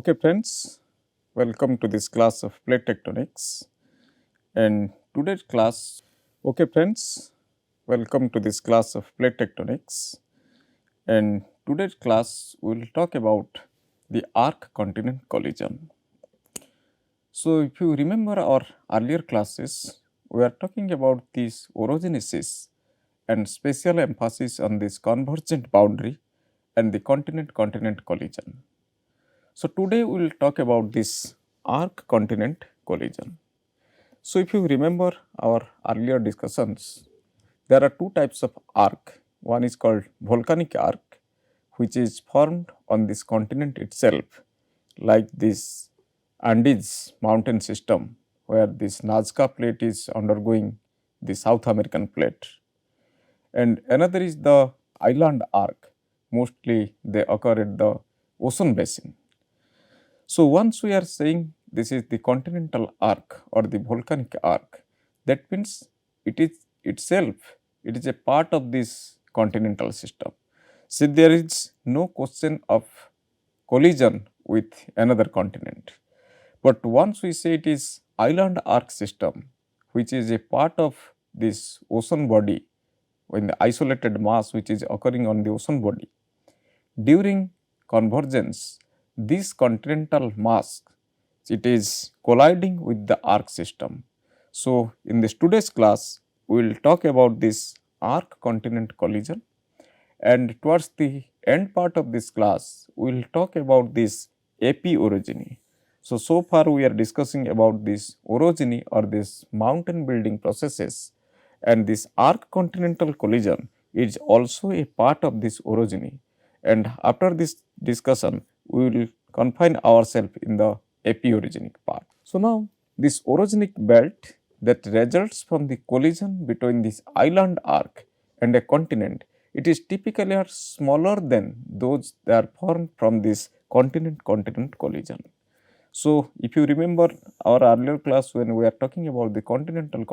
Okay friends, welcome to this class of plate tectonics and today's class, okay friends, welcome to this class of plate tectonics and today's class we will talk about the arc continent collision. So, if you remember our earlier classes, we are talking about this orogenesis and special emphasis on this convergent boundary and the continent-continent collision. So, today we will talk about this arc continent collision. So, if you remember our earlier discussions, there are two types of arc. One is called volcanic arc, which is formed on this continent itself, like this Andes mountain system, where this Nazca plate is undergoing the South American plate. And another is the island arc, mostly they occur at the ocean basin. So, once we are saying this is the continental arc or the volcanic arc, that means it is itself, it is a part of this continental system. So, there is no question of collision with another continent. But once we say it is island arc system, which is a part of this ocean body, in the isolated mass which is occurring on the ocean body, during convergence, this continental mass, it is colliding with the arc system. So, in this today's class, we will talk about this arc continent collision, and towards the end part of this class, we will talk about this epiorogeny. So far we are discussing about this orogeny or this mountain building processes, and this arc continental collision is also a part of this orogeny. And after this discussion, we will confine ourselves in the epiorogenic part. So, now this orogenic belt that results from the collision between this island arc and a continent, it is typically are smaller than those that are formed from this continent-continent collision. So, if you remember our earlier class when we are talking about the continental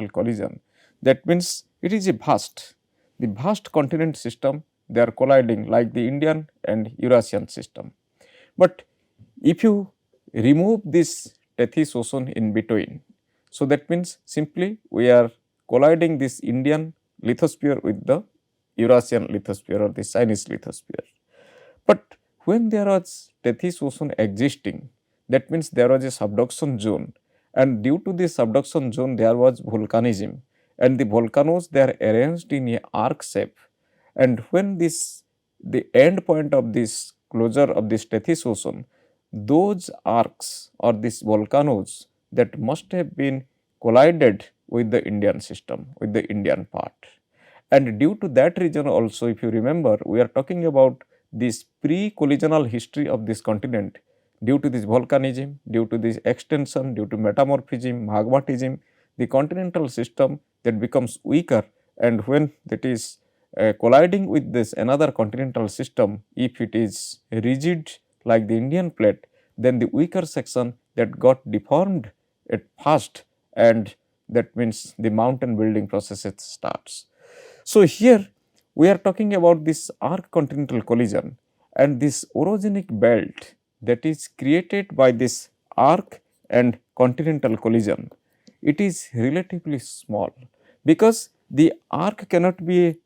collision, that means it is a the vast continent system, they are colliding like the Indian and Eurasian system. But if you remove this Tethys ocean in between, so that means simply we are colliding this Indian lithosphere with the Eurasian lithosphere or the Chinese lithosphere. But when there was Tethys ocean existing, that means there was a subduction zone, and due to this subduction zone there was volcanism, and the volcanoes they are arranged in a arc shape, and when the end point of this closure of this Tethys ocean, those arcs or these volcanoes that must have been collided with the Indian system, with the Indian part. And due to that region also, if you remember, we are talking about this pre-collisional history of this continent. Due to this volcanism, due to this extension, due to metamorphism, magmatism, the continental system that becomes weaker, and when that is colliding with this another continental system, if it is rigid like the Indian plate, then the weaker section that got deformed at first, and that means the mountain building process starts. So, here we are talking about this arc continental collision and this orogenic belt that is created by this arc and continental collision. It is relatively small because the arc cannot be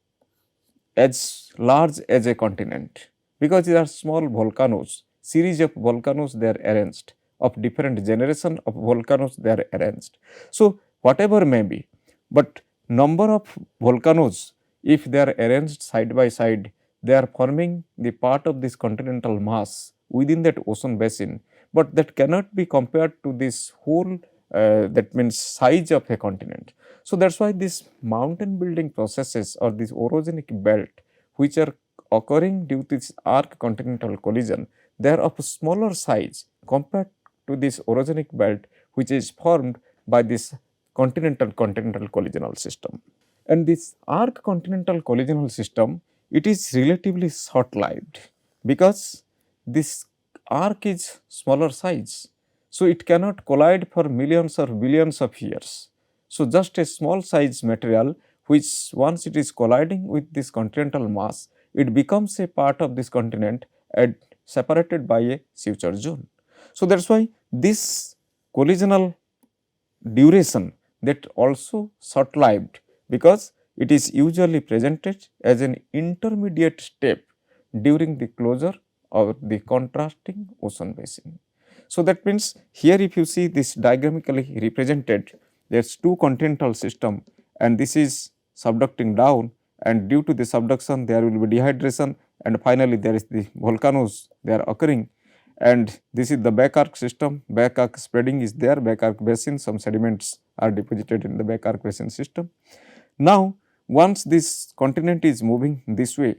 as large as a continent, because there are small volcanoes, series of volcanoes they are arranged, of different generation of volcanoes they are arranged. So, whatever may be, but number of volcanoes, if they are arranged side by side, they are forming the part of this continental mass within that ocean basin, but that cannot be compared to this whole that means size of a continent. So, that is why this mountain building processes or this orogenic belt which are occurring due to this arc continental collision, they are of smaller size compared to this orogenic belt which is formed by this continental collisional system. And this arc continental collisional system, it is relatively short lived because this arc is smaller size. So, it cannot collide for millions or billions of years. So, just a small size material which once it is colliding with this continental mass, it becomes a part of this continent and separated by a suture zone. So, that is why this collisional duration that also short lived, because it is usually presented as an intermediate step during the closure of the contrasting ocean basin. So, that means here if you see this diagrammatically represented, there is two continental system and this is subducting down, and due to the subduction there will be dehydration, and finally there is the volcanoes they are occurring, and this is the back arc system. Back arc spreading is there, back arc basin, some sediments are deposited in the back arc basin system. Now, once this continent is moving this way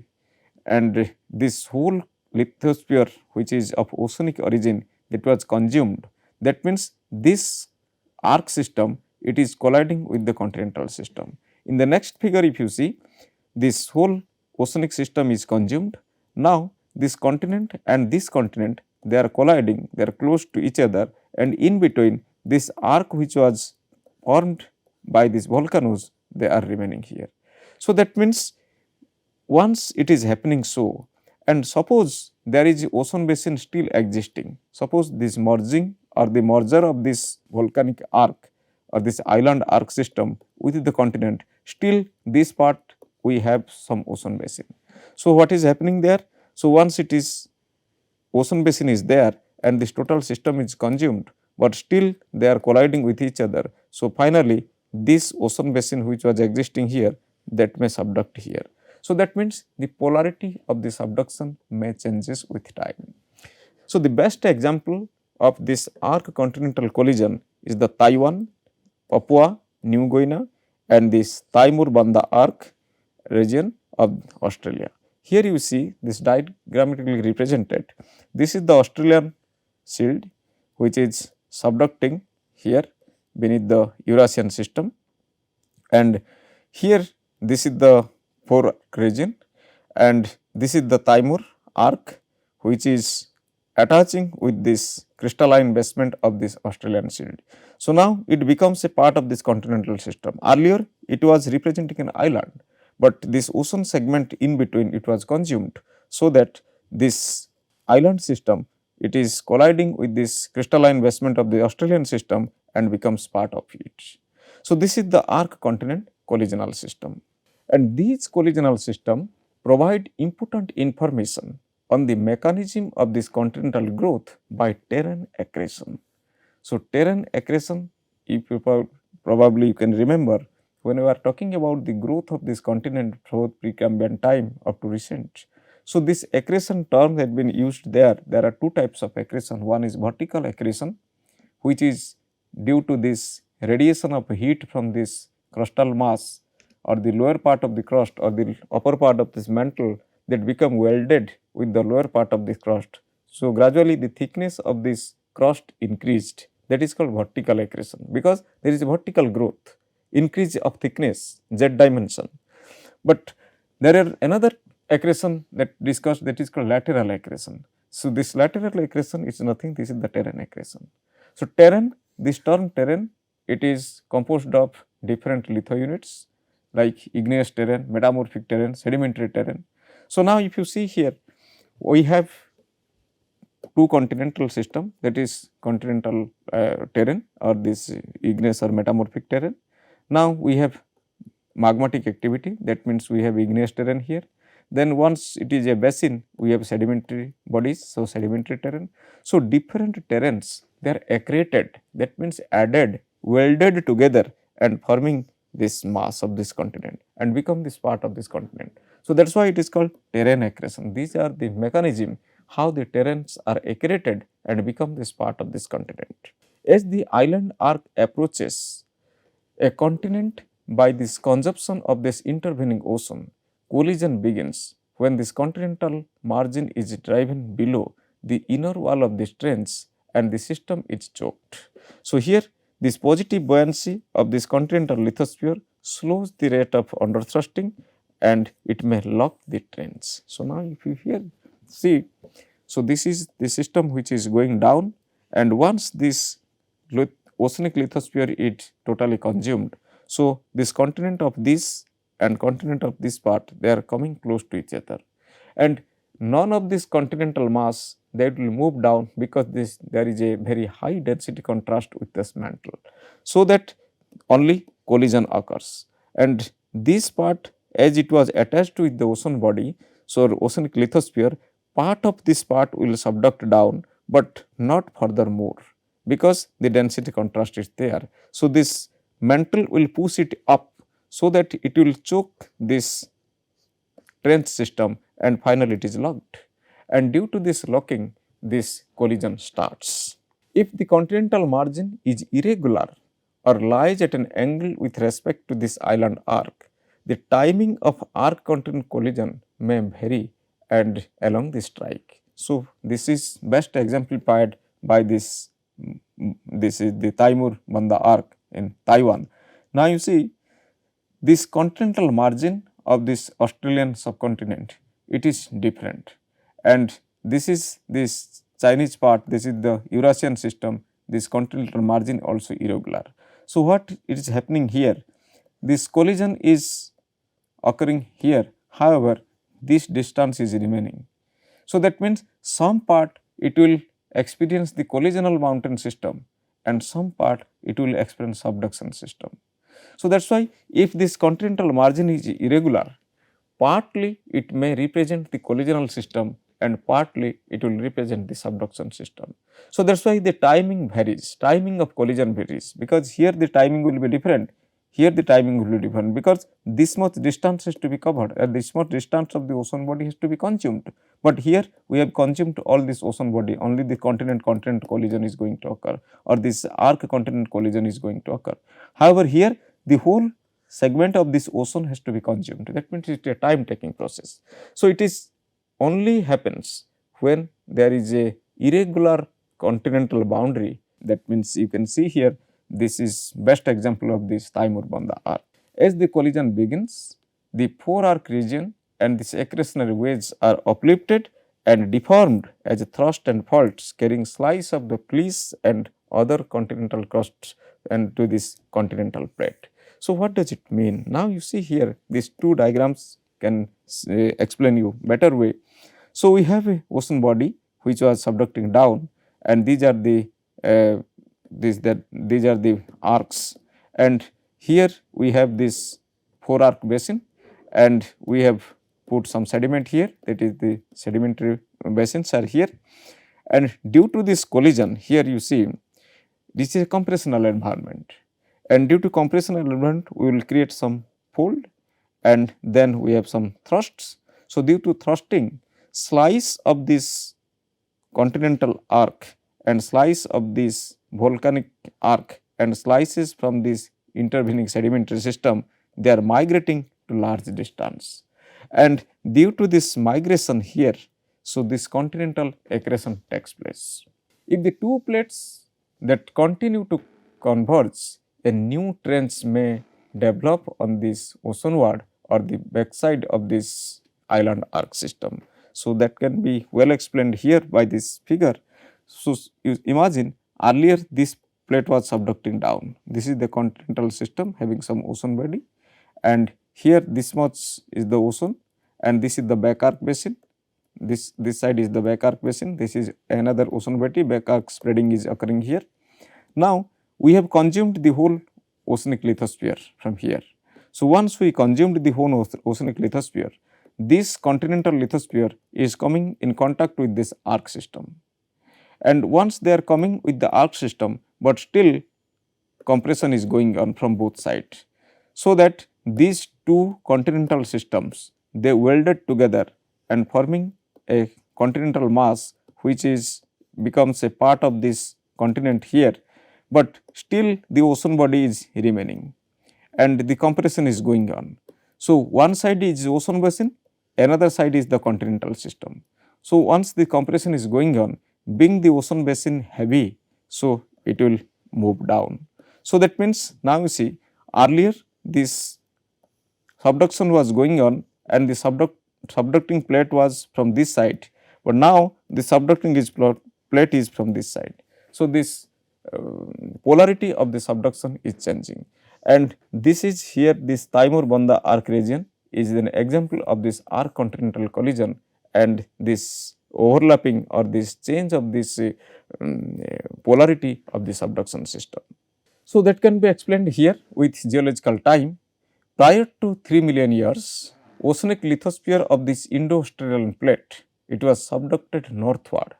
and this whole lithosphere which is of oceanic origin, it was consumed, that means this arc system, it is colliding with the continental system. In the next figure if you see, this whole oceanic system is consumed. Now, this continent and this continent, they are colliding, they are close to each other, and in between this arc which was formed by these volcanoes, they are remaining here. So, that means once it is happening so, and suppose there is ocean basin still existing, suppose this merging or the merger of this volcanic arc or this island arc system with the continent, still this part we have some ocean basin. So, what is happening there? So, once it is ocean basin is there and this total system is consumed, but still they are colliding with each other. So, finally, this ocean basin which was existing here, that may subduct here. So, that means the polarity of the subduction may changes with time. So, the best example of this arc continental collision is the Taiwan, Papua New Guinea and this Taimur Banda Arc region of Australia. Here you see this diagrammatically represented. This is the Australian shield which is subducting here beneath the Eurasian system, and here this is the Four region, and this is the Taimur arc which is attaching with this crystalline basement of this Australian shield. So, now it becomes a part of this continental system. Earlier it was representing an island, but this ocean segment in between it was consumed, so that this island system, it is colliding with this crystalline basement of the Australian system and becomes part of it. So, this is the arc continent collisional system, and these collisional system provide important information on the mechanism of this continental growth by terrane accretion. So, terrane accretion, if you probably you can remember, when we are talking about the growth of this continent throughout Precambrian time up to recent. So, this accretion term had been used there. There are two types of accretion. One is vertical accretion, which is due to this radiation of heat from this crustal mass or the lower part of the crust or the upper part of this mantle that become welded with the lower part of this crust. So, gradually the thickness of this crust increased, that is called vertical accretion, because there is a vertical growth, increase of thickness z dimension. But there are another accretion that discussed, that is called lateral accretion. So, this lateral accretion is nothing, this is the terrane accretion. So, terrane, this term terrane, it is composed of different litho units like igneous terrane, metamorphic terrane, sedimentary terrane. So, now if you see here, we have two continental system, that is continental terrane or this igneous or metamorphic terrane. Now, we have magmatic activity, that means we have igneous terrane here. Then once it is a basin, we have sedimentary bodies, so sedimentary terrane. So, different terranes, they are accreted, that means added, welded together and forming this mass of this continent and become this part of this continent. So, that is why it is called terrane accretion. These are the mechanism how the terranes are accreted and become this part of this continent. As the island arc approaches a continent by this consumption of this intervening ocean, collision begins when this continental margin is driven below the inner wall of this trench and the system is choked. So, here this positive buoyancy of this continental lithosphere slows the rate of underthrusting and it may lock the trench. So, now if you here see, so this is the system which is going down, and once this oceanic lithosphere is totally consumed. So, this continent of this and continent of this part, they are coming close to each other, and none of this continental mass that will move down, because there is a very high density contrast with this mantle. So that only collision occurs, and this part, as it was attached with the ocean body, so oceanic lithosphere, part of this part will subduct down, but not furthermore, because the density contrast is there. So this mantle will push it up, so that it will choke this trench system, and finally it is locked, and due to this locking, this collision starts. If the continental margin is irregular or lies at an angle with respect to this island arc, the timing of arc continent collision may vary and along the strike. So, this is best exemplified by this is the Taimur Banda Arc in Taiwan. Now, you see this continental margin of this Australian subcontinent, it is different, and this is this Chinese part, this is the Eurasian system, this continental margin also irregular. So, what it is happening here? This collision is occurring here, however, this distance is remaining. So, that means some part it will experience the collisional mountain system, and some part it will experience subduction system. So, that is why if this continental margin is irregular, partly it may represent the collisional system, and partly it will represent the subduction system. So, that is why the timing varies, timing of collision varies, because here the timing will be different, here the timing will be different, because this much distance has to be covered, and this much distance of the ocean body has to be consumed. But here we have consumed all this ocean body, only the continent-continent collision is going to occur, or this arc continent collision is going to occur. However, here the whole segment of this ocean has to be consumed, that means it is a time taking process. So, it is only happens when there is a irregular continental boundary, that means you can see here this is best example of this Taimur Banda arc. As the collision begins, the 4 arc region and this accretionary wedge are uplifted and deformed as thrust and faults carrying slice of the fleece and other continental crusts and to this continental plate. So, what does it mean? Now, you see here these two diagrams can explain you better way. So, we have a ocean body which was subducting down, and these are the these are the arcs, and here we have this 4 arc basin, and we have put some sediment here, that is the sedimentary basins are here, and due to this collision here you see this is a compressional environment, and due to compressional environment we will create some fold, and then we have some thrusts. So, due to thrusting, slice of this continental arc and slice of this volcanic arc and slices from this intervening sedimentary system, they are migrating to large distance, and due to this migration here, so this continental accretion takes place. If the two plates that continue to converge, a new trench may develop on this oceanward or the backside of this island arc system. So, that can be well explained here by this figure. So, you imagine earlier this plate was subducting down, this is the continental system having some ocean body, and here this much is the ocean, and this is the back arc basin, this side is the back arc basin, this is another ocean body, back arc spreading is occurring here. Now, we have consumed the whole oceanic lithosphere from here. So, once we consumed the whole oceanic lithosphere, this continental lithosphere is coming in contact with this arc system, and once they are coming with the arc system, but still compression is going on from both sides. So, that these two continental systems, they welded together and forming a continental mass which is becomes a part of this continent here, but still the ocean body is remaining and the compression is going on. So, one side is ocean basin, another side is the continental system. So, once the compression is going on, being the ocean basin heavy, so it will move down. So, that means now you see earlier this subduction was going on and the subducting plate was from this side, but now the subducting plate is from this side. So, this polarity of the subduction is changing, and this is here this Taimur Banda arc region is an example of this arc continental collision, and this overlapping or this change of this polarity of the subduction system. So, that can be explained here with geological time. Prior to 3 million years, oceanic lithosphere of this Indo-Australian plate, it was subducted northward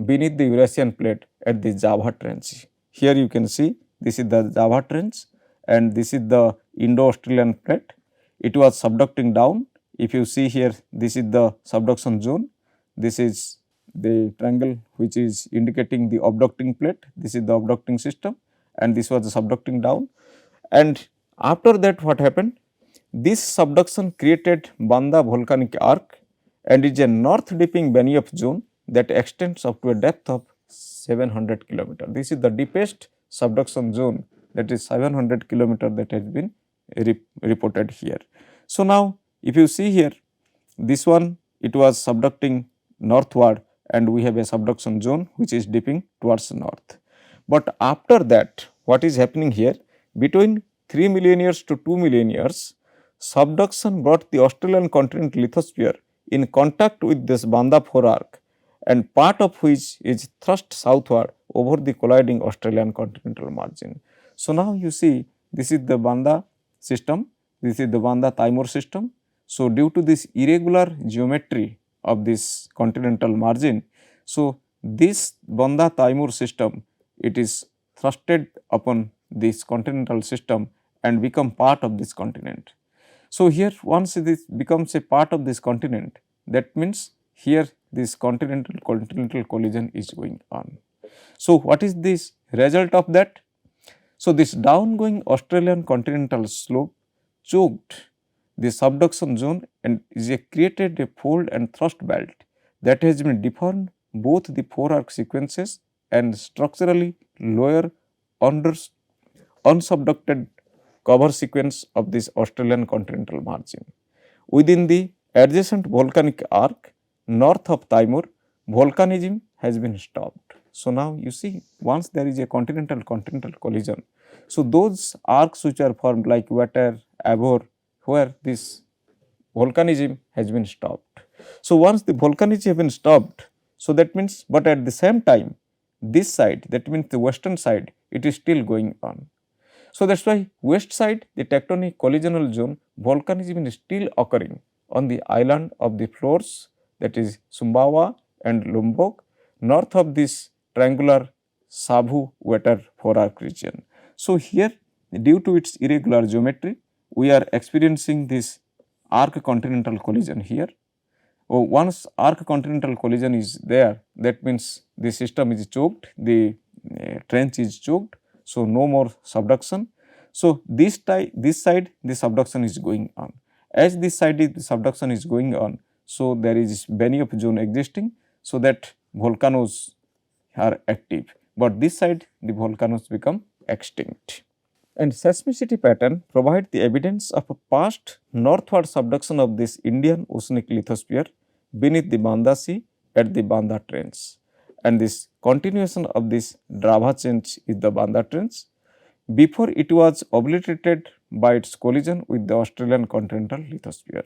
beneath the Eurasian plate at the Java Trench. Here you can see this is the Java Trench and this is the Indo-Australian plate. It was subducting down. If you see here, this is the subduction zone. This is the triangle which is indicating the abducting plate. This is the abducting system and this was the subducting down. And after that what happened? This subduction created Banda volcanic arc and is a north dipping Benioff zone that extends up to a depth of 700 kilometer. This is the deepest subduction zone, that is 700 kilometer, that has been reported here. So, now if you see here, this one it was subducting northward and we have a subduction zone which is dipping towards north. But after that what is happening here, between 3 million years to 2 million years, subduction brought the Australian continental lithosphere in contact with this Banda arc, and part of which is thrust southward over the colliding Australian continental margin. So, now you see this is the Banda system, this is the Banda Timor system. So, due to this irregular geometry of this continental margin, so this Banda Timor system, it is thrusted upon this continental system and become part of this continent. So, here once this becomes a part of this continent, that means here this continental collision is going on. So, what is this result of that? So, this downgoing Australian continental slope choked the subduction zone and is created a fold and thrust belt that has been deformed both the 4 arc sequences and structurally lower unsubducted cover sequence of this Australian continental margin. Within the adjacent volcanic arc north of Timor, volcanism has been stopped. So, now you see once there is a continental collision, so those arcs which are formed like Water, Abor, where this volcanism has been stopped. So, once the volcanism has been stopped, so that means, but at the same time this side, that means the western side, it is still going on. So, that is why west side, the tectonic collisional zone, volcanism is still occurring on the island of the floors, that is Sumbawa and Lombok, north of this triangular Savu Water 4 arc region. So, here due to its irregular geometry, we are experiencing this arc continental collision here. Once arc continental collision is there, that means the system is choked, the trench is choked. So, no more subduction. So, this side the subduction is going on. As this side the subduction is going on, so there is Benioff zone existing, so that volcanoes are active, but this side the volcanoes become extinct. And seismicity pattern provide the evidence of a past northward subduction of this Indian oceanic lithosphere beneath the Banda Sea at the Banda Trench, and this continuation of this Drava change is the Banda Trench before it was obliterated by its collision with the Australian continental lithosphere.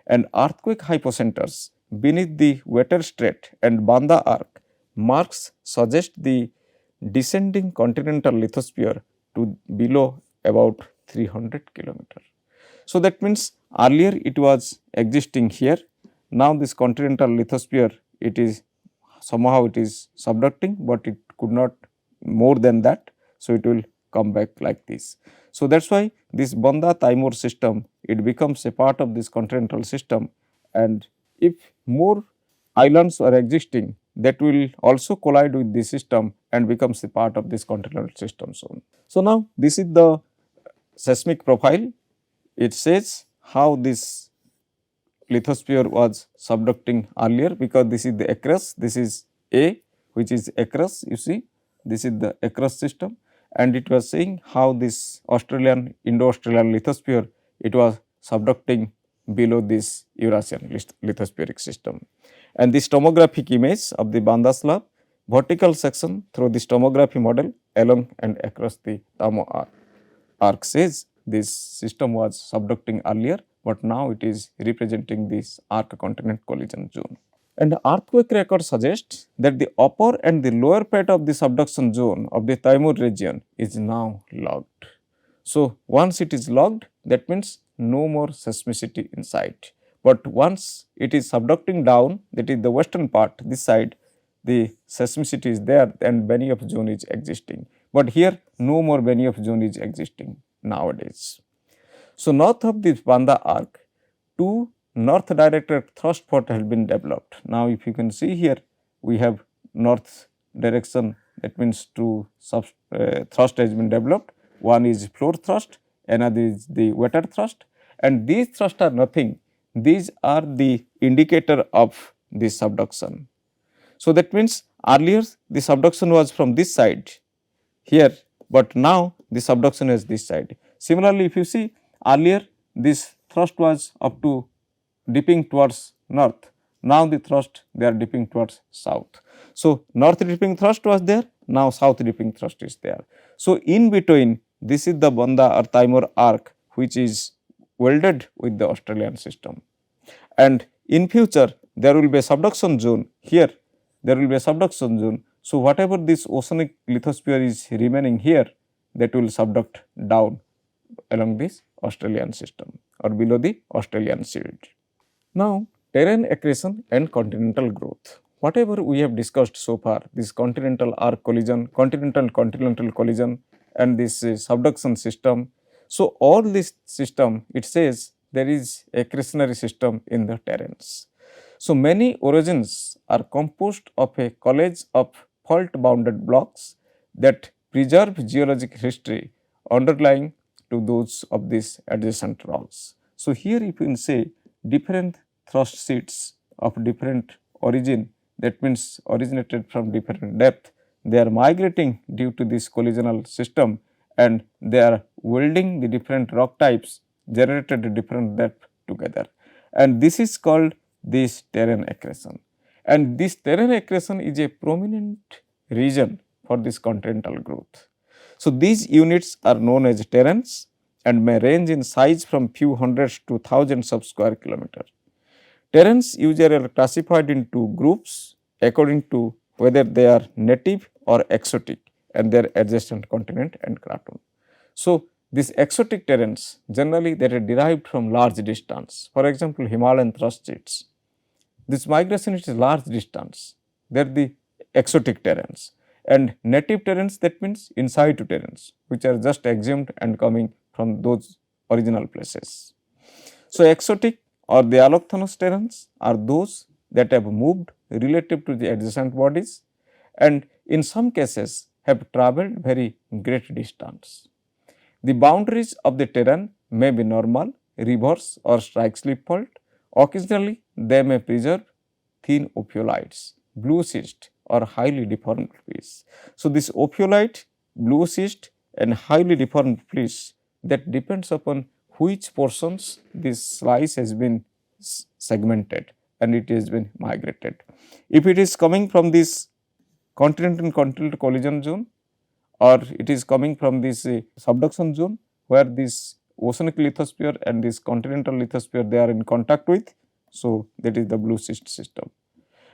And earthquake hypocenters beneath the Wetter Strait and Banda Arc marks suggest the descending continental lithosphere to below about 300 kilometer. So, that means earlier it was existing here, now this continental lithosphere, it is somehow it is subducting, but it could not more than that. So, it will come back like this. So, that is why this Banda Timor system, it becomes a part of this continental system, and if more islands are existing, that will also collide with this system and becomes a part of this continental system zone. So, now this is the seismic profile. It says how this lithosphere was subducting earlier, because this is the across, this is A, which is across, you see this is the across system, and it was saying how this Australian Indo-Australian lithosphere, it was subducting below this Eurasian lithospheric system. And this tomographic image of the Banda slab, vertical section through this tomography model along and across the Tamo arc says this system was subducting earlier, but now it is representing this arc continent collision zone. And earthquake record suggests that the upper and the lower part of the subduction zone of the Taimur region is now logged. So, once it is logged, that means no more seismicity inside, but once it is subducting down, that is the western part, this side, the seismicity is there and Benioff zone is existing, but here no more Benioff zone is existing nowadays. So, north of this Banda Arc, two north directed thrust fault has been developed. Now, if you can see here, we have north direction, that means two thrust has been developed. One is floor thrust, another is the water thrust, and these thrusts are nothing. These are the indicator of the subduction. So, that means earlier the subduction was from this side here, but now the subduction is this side. Similarly, if you see earlier this thrust was up to dipping towards north, now the thrust they are dipping towards south. So, north dipping thrust was there, now south dipping thrust is there. So, in between this is the Banda or Taimur arc which is welded with the Australian system, and in future there will be a subduction zone here, there will be a subduction zone. So, whatever this oceanic lithosphere is remaining here, that will subduct down along this Australian system or below the Australian shield. Now, terrane accretion and continental growth. Whatever we have discussed so far, this continental arc collision, continental collision and this subduction system. So, all this system, it says there is accretionary system in the terranes. So, many orogens are composed of a college of fault bounded blocks that preserve geologic history underlying to those of these adjacent rocks. So, here if you can say different thrust sheets of different origin, that means originated from different depth, they are migrating due to this collisional system and they are welding the different rock types generated at different depth together, and this is called this terrane accretion, and this terrane accretion is a prominent region for this continental growth. So, these units are known as terranes and may range in size from few hundreds to thousands of square kilometer. Terranes usually are classified into groups according to whether they are native or exotic and their adjacent continent and craton. So, these exotic terranes generally that are derived from large distance, for example, Himalayan thrust sheets. This migration is large distance, they are the exotic terranes, and native terranes, that means in situ terranes which are just exhumed and coming from those original places. So, exotic or the allophthalmos terranes are those that have moved relative to the adjacent bodies and in some cases have travelled very great distance. The boundaries of the terrane may be normal, reverse or strike slip fault. Occasionally, they may preserve thin ophiolites, blue schist or highly deformed fleece. So, this ophiolite, blue schist and highly deformed fleece, that depends upon which portions this slice has been segmented and it has been migrated. If it is coming from this continental collision zone, or it is coming from this subduction zone where this oceanic lithosphere and this continental lithosphere they are in contact with. So, that is the blue schist system,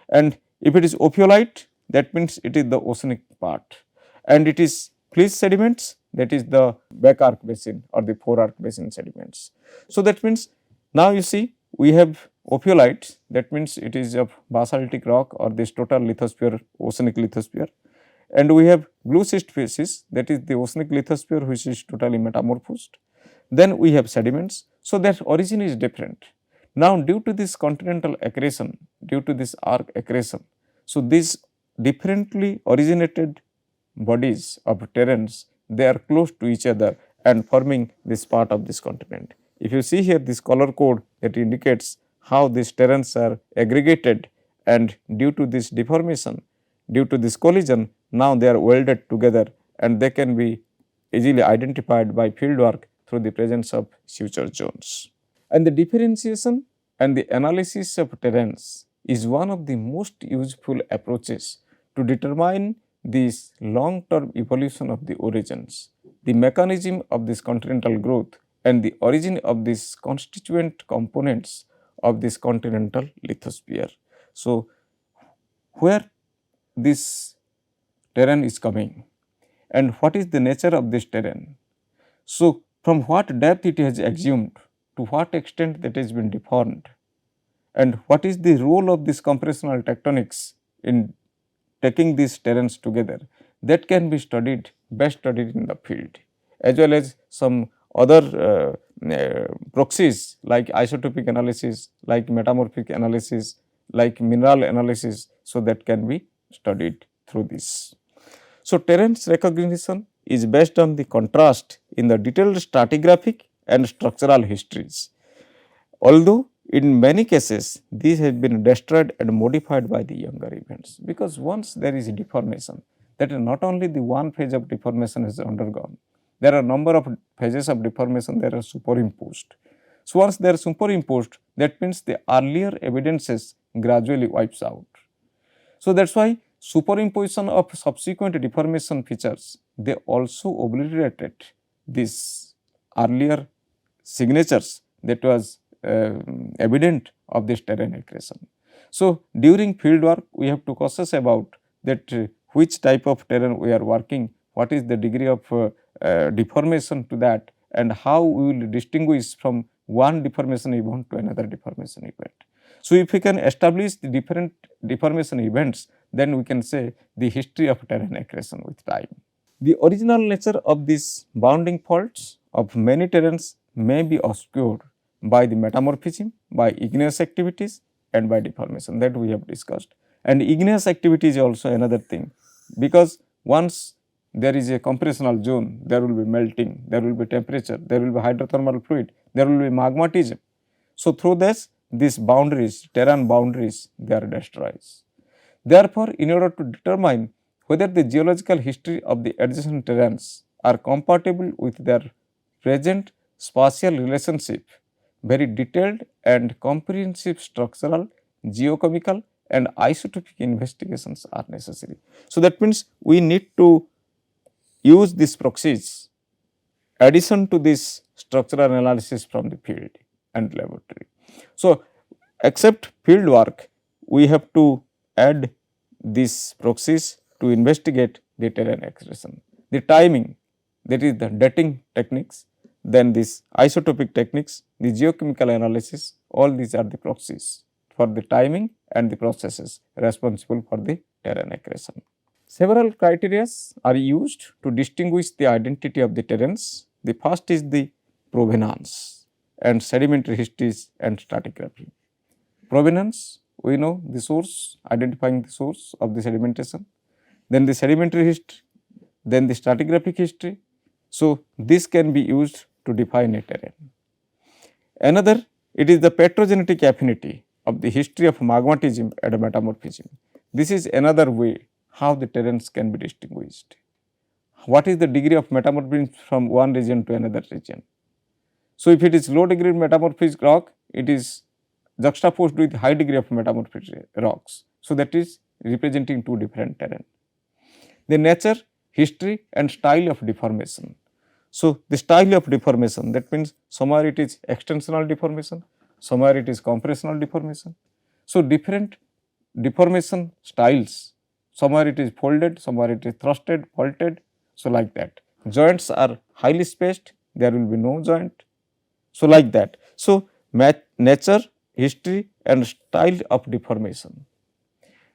and if it is ophiolite, that means it is the oceanic part, and it is fleece sediments, that is the back arc basin or the fore arc basin sediments. So, that means now you see we have ophiolites, that means it is of basaltic rock or this total lithosphere, oceanic lithosphere, and we have blue schist facies, that is the oceanic lithosphere which is totally metamorphosed. Then we have sediments, so that origin is different. Now, due to this continental accretion, due to this arc accretion, so these differently originated bodies of terranes, they are close to each other and forming this part of this continent. If you see here this color code, that indicates how these terranes are aggregated, and due to this deformation, due to this collision, now they are welded together and they can be easily identified by field work through the presence of suture zones. And the differentiation and the analysis of terranes is one of the most useful approaches to determine this long term evolution of the origins, the mechanism of this continental growth and the origin of these constituent components of this continental lithosphere. So, where this terrain is coming and what is the nature of this terrain. So, from what depth it has assumed, to what extent that has been deformed, and what is the role of this compressional tectonics in taking these terrains together, that can be studied, best studied in the field, as well as some other proxies like isotopic analysis, like metamorphic analysis, like mineral analysis. So, that can be studied through this. So, terrains recognition is based on the contrast in the detailed stratigraphic and structural histories. Although in many cases these have been destroyed and modified by the younger events, because once there is a deformation, that is not only the one phase of deformation is undergone, there are number of phases of deformation that are superimposed. So, once they are superimposed, that means the earlier evidences gradually wipes out. So, that is why superimposition of subsequent deformation features, they also obliterated these earlier signatures that was evident of this terrain accretion. So, during field work we have to cautious about that which type of terrain we are working, what is the degree of deformation to that, and how we will distinguish from one deformation event to another deformation event. So, if we can establish the different deformation events, then we can say the history of terrain accretion with time. The original nature of these bounding faults of many terrains may be obscured by the metamorphism, by igneous activities, and by deformation, that we have discussed. And igneous activity is also another thing, because once there is a compressional zone, there will be melting, there will be temperature, there will be hydrothermal fluid, there will be magmatism. So, through this, these boundaries, terrain boundaries, they are destroyed. Therefore, in order to determine whether the geological history of the adjacent terrains are compatible with their present spatial relationship, very detailed and comprehensive structural, geochemical and isotopic investigations are necessary. So, that means we need to use these proxies addition to this structural analysis from the field and laboratory. So, except field work, we have to add these proxies to investigate the terrain accretion. The timing, that is the dating techniques, then this isotopic techniques, the geochemical analysis, all these are the proxies for the timing and the processes responsible for the terrain accretion. Several criteria are used to distinguish the identity of the terrains. The first is the provenance and sedimentary histories and stratigraphy. Provenance, we know the source, identifying the source of the sedimentation, then the sedimentary history, then the stratigraphic history. So, this can be used to define a terrain. Another, it is the petrogenetic affinity of the history of magmatism and metamorphism. This is another way how the terrains can be distinguished. What is the degree of metamorphism from one region to another region? So, if it is low degree metamorphic rock, it is juxtaposed with high degree of metamorphic rocks. So, that is representing two different terrain. The nature, history and style of deformation. So, the style of deformation, that means somewhere it is extensional deformation, somewhere it is compressional deformation. So, different deformation styles, somewhere it is folded, somewhere it is thrusted, faulted. So, like that. Joints are highly spaced, there will be no joint. So, like that. So, nature, history and style of deformation.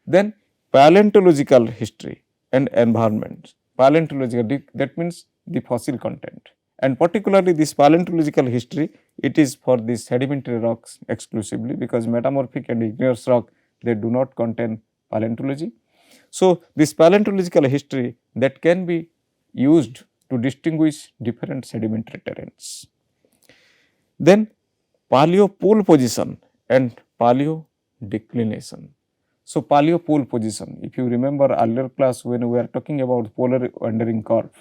Then paleontological history and environment. Paleontological, that means the fossil content, and particularly this paleontological history, it is for the sedimentary rocks exclusively, because metamorphic and igneous rock, they do not contain paleontology. So, this paleontological history, that can be used to distinguish different sedimentary terrains. Then paleopole position and paleo declination. So, paleopole position, if you remember earlier class when we were talking about polar wandering curve.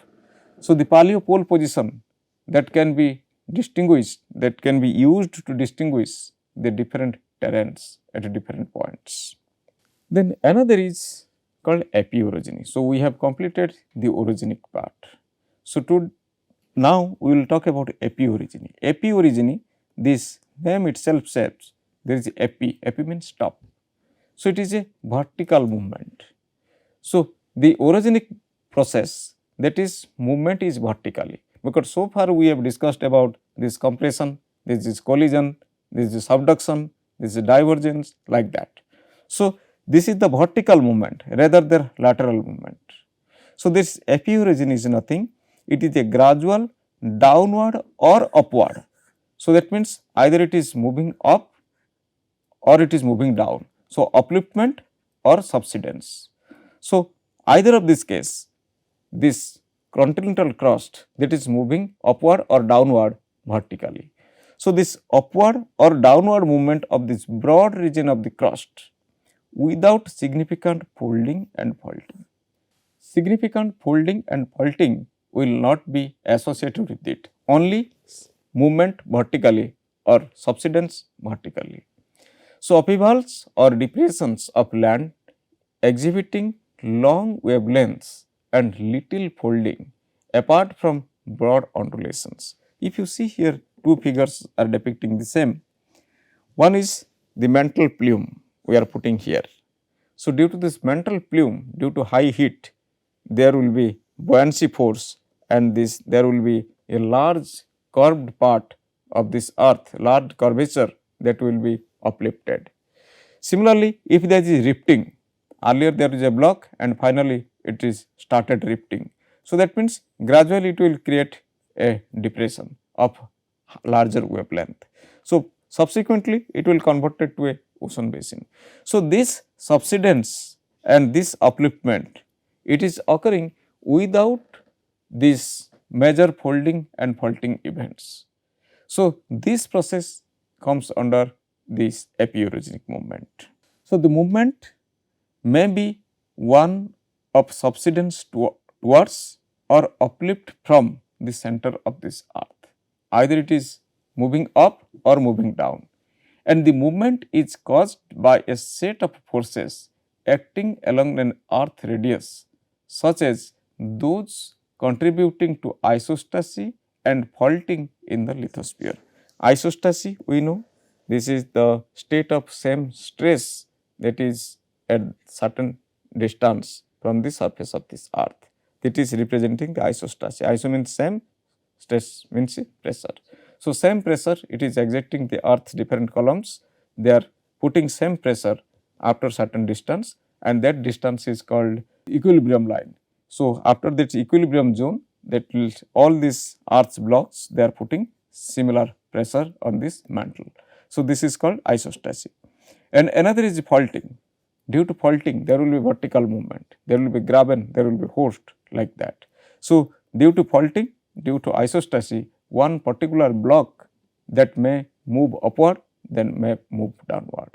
So, the paleopole position, that can be distinguished, that can be used to distinguish the different terrains at different points. Then another is called epiorogeny. So, we have completed the orogenic part. So, to Now, we will talk about epiorogeny. Epiorogeny, this name itself says there is epi means top. So, it is a vertical movement. So, the orogenic process, that is movement is vertically, because so far we have discussed about this compression, this is collision, this is subduction, this is divergence, like that. So, this is the vertical movement rather than lateral movement. So, this epiorogeny is nothing, it is a gradual downward or upward. So, that means either it is moving up or it is moving down. So, upliftment or subsidence. So, either of this case, this continental crust that is moving upward or downward vertically. So, this upward or downward movement of this broad region of the crust without significant folding and faulting. Significant folding and faulting will not be associated with it, only movement vertically or subsidence vertically. So, upheavals or depressions of land exhibiting long wavelengths and little folding apart from broad undulations. If you see here, two figures are depicting the same. One is the mantle plume we are putting here. So, due to this mantle plume, due to high heat, there will be buoyancy force, and this there will be a large curved part of this earth, large curvature that will be uplifted. Similarly, if there is rifting, earlier there is a block and finally it is started rifting. So, that means gradually it will create a depression of larger wavelength. So, subsequently it will convert it to a ocean basin. So, this subsidence and this upliftment, it is occurring without this major folding and faulting events. So, this process comes under this epiorogenic movement. So, the movement may be one of subsidence towards or uplift from the center of this earth. Either it is moving up or moving down, and the movement is caused by a set of forces acting along an earth radius, such as those contributing to isostasy and faulting in the lithosphere. Isostasy, we know, this is the state of same stress that is at certain distance from the surface of this earth. That is representing the isostasy. Iso means same, stress means pressure. So, same pressure, it is exerting the earth's different columns, they are putting same pressure after certain distance, and that distance is called equilibrium line. So, after that equilibrium zone, that will all these earth's blocks, they are putting similar pressure on this mantle. So, this is called isostasy. And another is faulting. Due to faulting, there will be vertical movement, there will be graben, there will be host, like that. So, due to faulting, due to isostasy, one particular block that may move upward, then may move downward.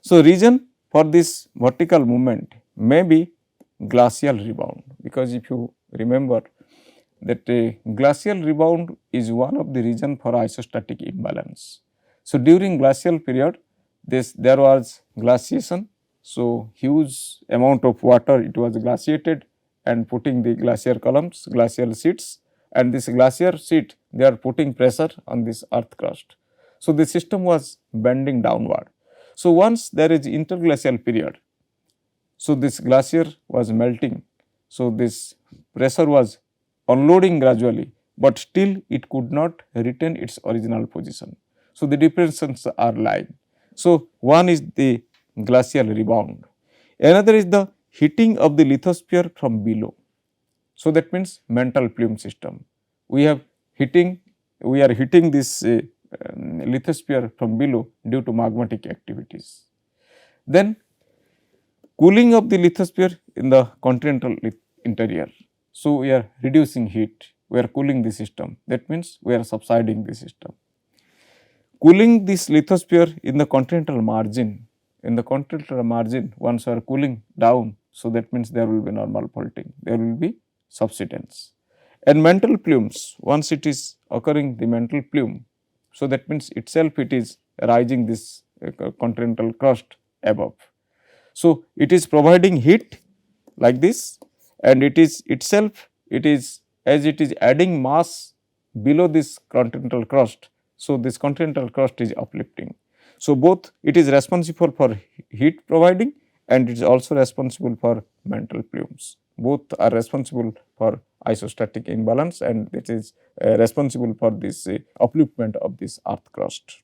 So, reason for this vertical movement may be glacial rebound, because if you remember that a glacial rebound is one of the reason for isostatic imbalance. So, during glacial period, there was glaciation. So, huge amount of water, it was glaciated and putting the glacier columns, glacial sheets, and this glacier sheet, they are putting pressure on this earth crust. So, the system was bending downward. So, once there is interglacial period, so this glacier was melting. So, this pressure was unloading gradually, but still it could not retain its original position. So, the differences are lying. So, one is the glacial rebound, another is the heating of the lithosphere from below. So, that means mantle plume system. We are hitting this lithosphere from below due to magmatic activities. Then cooling of the lithosphere in the continental interior. So, we are reducing heat, we are cooling the system, that means we are subsiding the system. Cooling this lithosphere in the continental margin, once we are cooling down, so that means there will be normal faulting, there will be subsidence. And mantle plumes, once it is occurring the mantle plume, so that means itself it is rising this continental crust above. So, it is providing heat like this, and it is itself, it is as it is adding mass below this continental crust. So, this continental crust is uplifting. So, both it is responsible for heat providing and it is also responsible for mantle plumes. Both are responsible for isostatic imbalance and it is responsible for this upliftment of this earth crust.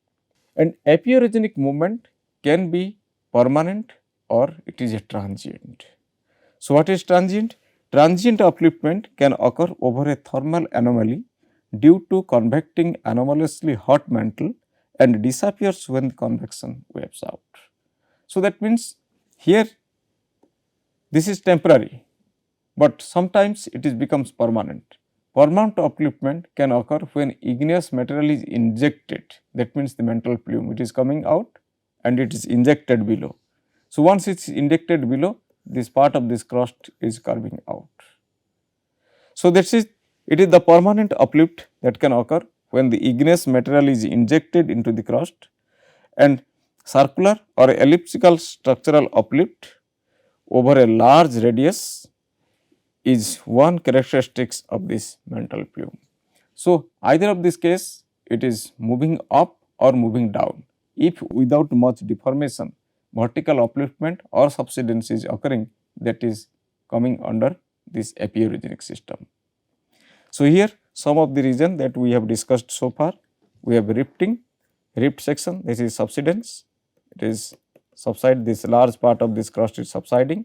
And epiorogenic movement can be permanent or it is a transient. So, what is transient? Transient upliftment can occur over a thermal anomaly due to convecting anomalously hot mantle and disappears when convection waves out. So, that means here this is temporary, but sometimes it is becomes permanent. Permanent upliftment can occur when igneous material is injected, that means the mantle plume, it is coming out and it is injected below. So, once it is injected below, this part of this crust is curving out. So, that is it is the permanent uplift that can occur when the igneous material is injected into the crust, and circular or elliptical structural uplift over a large radius is one characteristics of this mantle plume. So, either of this case it is moving up or moving down. If without much deformation vertical upliftment or subsidence is occurring, that is coming under this epiorogenic system. So, here some of the region that we have discussed so far, we have rifting, rift section, this is subsidence, it is subside, this large part of this crust is subsiding.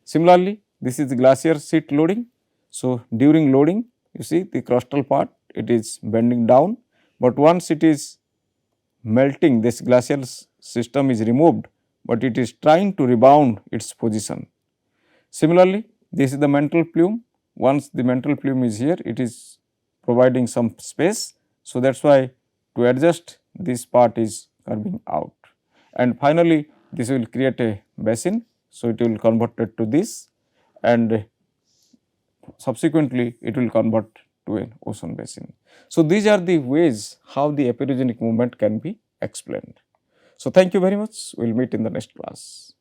Similarly, this is glacier sheet loading. So, during loading you see the crustal part it is bending down, but once it is melting this glacial system is removed, but it is trying to rebound its position. Similarly, this is the mantle plume, once the mantle plume is here it is providing some space. So, that is why to adjust this part is curving out, and finally, this will create a basin. So, it will convert it to this and subsequently it will convert to an ocean basin. So, these are the ways how the epiorogenic movement can be explained. So, thank you very much, we will meet in the next class.